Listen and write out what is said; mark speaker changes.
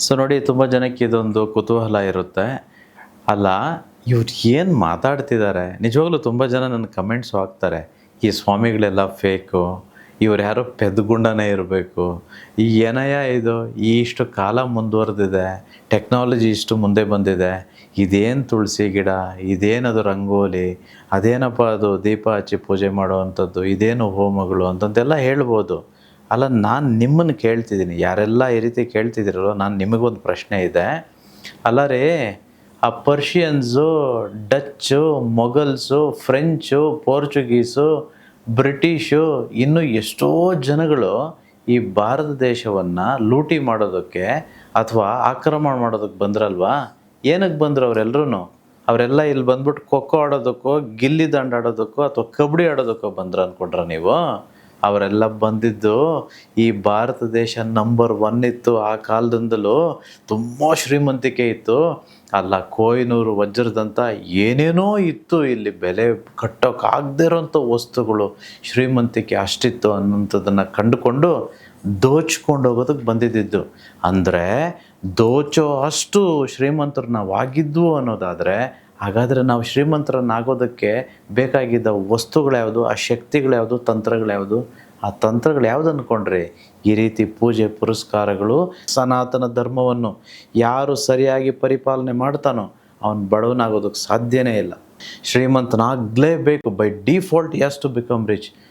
Speaker 1: So ನೋಡಿ ತುಂಬ ಜನಕ್ಕೆ ಇದೊಂದು ಕುತೂಹಲ ಇರುತ್ತೆ. ಅಲ್ಲ, ಇವ್ರು ಏನು ಮಾತಾಡ್ತಿದ್ದಾರೆ? ನಿಜವಾಗ್ಲೂ ತುಂಬ ಜನ ನನ್ನ ಕಮೆಂಟ್ಸು ಹಾಕ್ತಾರೆ. ಈ ಸ್ವಾಮಿಗಳೆಲ್ಲ ಫೇಕು, ಇವ್ರು ಯಾರೋ ಪೆದ್ದುಗುಂಡನೇ ಇರಬೇಕು. ಈ ಏನಯ್ಯ ಇದು? ಇಷ್ಟು ಕಾಲ ಮುಂದುವರೆದಿದೆ, ಟೆಕ್ನಾಲಜಿ ಇಷ್ಟು ಮುಂದೆ ಬಂದಿದೆ. ಇದೇನು ತುಳಸಿ ಗಿಡ, ಇದೇನದು ರಂಗೋಲಿ, ಅದೇನಪ್ಪ ಅದು ದೀಪ ಹಚ್ಚಿ ಪೂಜೆ ಮಾಡುವಂಥದ್ದು, ಇದೇನು ಹೋಮಗಳು ಅಂತಂತೆಲ್ಲ ಹೇಳ್ಬೋದು. ಅಲ್ಲ, ನಾನು ನಿಮ್ಮನ್ನು ಕೇಳ್ತಿದ್ದೀನಿ, ಯಾರೆಲ್ಲ ಈ ರೀತಿ ಕೇಳ್ತಿದ್ದೀರಲ್ಲ, ನಾನು ನಿಮಗೊಂದು ಪ್ರಶ್ನೆ ಇದೆ. ಅಲ್ಲ ರೀ, ಆ ಪರ್ಷಿಯನ್ಸು, ಡಚ್ಚು, ಮೊಘಲ್ಸು, ಫ್ರೆಂಚು, ಪೋರ್ಚುಗೀಸು, ಬ್ರಿಟಿಷು, ಇನ್ನೂ ಎಷ್ಟೋ ಜನಗಳು ಈ ಭಾರತ ದೇಶವನ್ನು ಲೂಟಿ ಮಾಡೋದಕ್ಕೆ ಅಥವಾ ಆಕ್ರಮಣ ಮಾಡೋದಕ್ಕೆ ಬಂದ್ರಲ್ವಾ? ಏನಕ್ಕೆ ಬಂದರು ಅವರೆಲ್ಲರೂ? ಅವರೆಲ್ಲ ಇಲ್ಲಿ ಬಂದ್ಬಿಟ್ಟು ಖೋಖೋ ಆಡೋದಕ್ಕೋ, ಗಿಲ್ಲಿ ದಂಡು ಆಡೋದಕ್ಕೋ ಅಥವಾ ಕಬಡ್ಡಿ ಆಡೋದಕ್ಕೋ ಬಂದ್ರು ಅಂದ್ಕೊಂಡ್ರ ನೀವು? ಅವರೆಲ್ಲ ಬಂದಿದ್ದು ಈ ಭಾರತ ದೇಶ ನಂಬರ್ 1 ಇತ್ತು ಆ ಕಾಲದಿಂದಲೂ. ತುಂಬ ಶ್ರೀಮಂತಿಕೆ ಇತ್ತು. ಅಲ್ಲ, ಕೊಹಿನೂರು ವಜ್ರದಂಥ ಏನೇನೋ ಇತ್ತು ಇಲ್ಲಿ, ಬೆಲೆ ಕಟ್ಟೋಕ್ಕಾಗದೇ ಇರೋಂಥ ವಸ್ತುಗಳು, ಶ್ರೀಮಂತಿಕೆ ಅಷ್ಟಿತ್ತು ಅನ್ನೋಂಥದ್ದನ್ನು ಕಂಡುಕೊಂಡು ದೋಚ್ಕೊಂಡು ಹೋಗೋದಕ್ಕೆ ಬಂದಿದ್ದಿದ್ದು. ಅಂದರೆ ದೋಚೋ ಅಷ್ಟು ಶ್ರೀಮಂತರು ನಾವು ಆಗಿದ್ವು ಅನ್ನೋದಾದರೆ, ಹಾಗಾದರೆ ನಾವು ಶ್ರೀಮಂತರನ್ನಾಗೋದಕ್ಕೆ ಬೇಕಾಗಿದ್ದ ವಸ್ತುಗಳ್ಯಾವುದು, ಆ ಶಕ್ತಿಗಳ್ಯಾವುದು, ತಂತ್ರಗಳ್ಯಾವುದು? ಆ ತಂತ್ರಗಳು ಯಾವುದು ಅಂದ್ಕೊಂಡ್ರಿ? ಈ ರೀತಿ ಪೂಜೆ ಪುರಸ್ಕಾರಗಳು. ಸನಾತನ ಧರ್ಮವನ್ನು ಯಾರು ಸರಿಯಾಗಿ ಪರಿಪಾಲನೆ ಮಾಡ್ತಾನೋ ಅವನು ಬಡವನಾಗೋದಕ್ಕೆ ಸಾಧ್ಯನೇ ಇಲ್ಲ. ಶ್ರೀಮಂತನಾಗಲೇಬೇಕು. By default has to become rich.